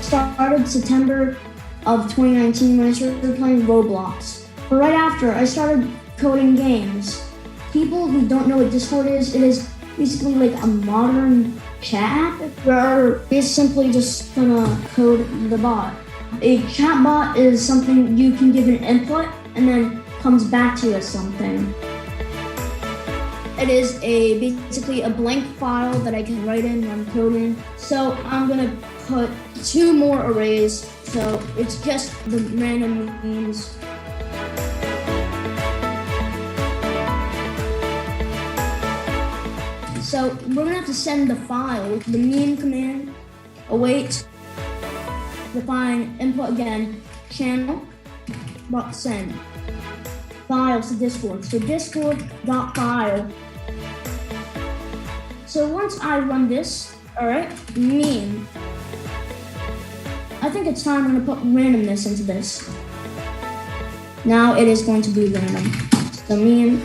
Started September of 2019 when I started playing Roblox. But right after, I started coding games. People who don't know what Discord is, it is basically like a modern chat app where we're simply just gonna code the bot. A chat bot is something you can give an input and then comes back to you as something. It is basically a blank file that I can write in when I'm coding. So I'm gonna put 2 more arrays, so it's just the random memes. So we're gonna have to send the file with the meme command, await, define input again, channel, send. Files to Discord. So discord.file. So once I run this, alright, meme. I think it's time I'm gonna put randomness into this. Now it is going to be random. So meme.